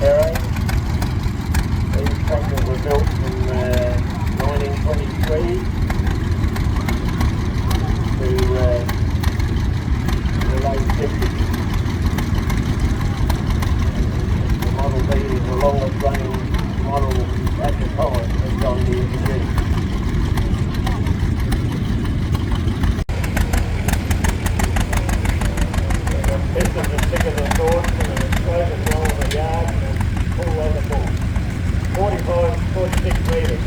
terrain. These tractors were built in 1923 to the late 50s. The Model D is the longest running model at the time that John Deere produced. Pistons are thicker than swords and an explosion roll of a yard and full leather ball. 45, 46 metres.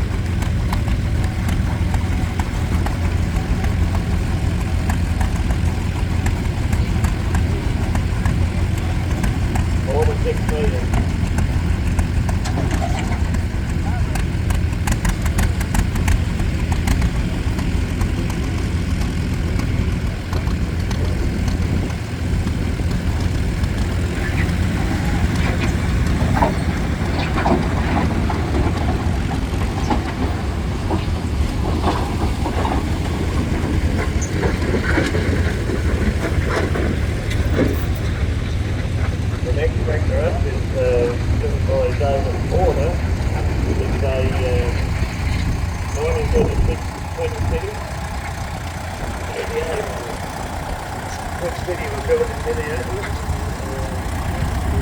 Which city was built in Minneapolis,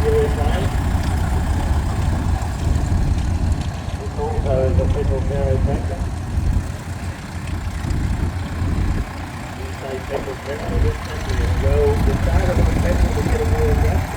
USA. This also is a petrol carrier tractor. You say petrol tractor, this tractor is well, the started on petrol to get a warmed up.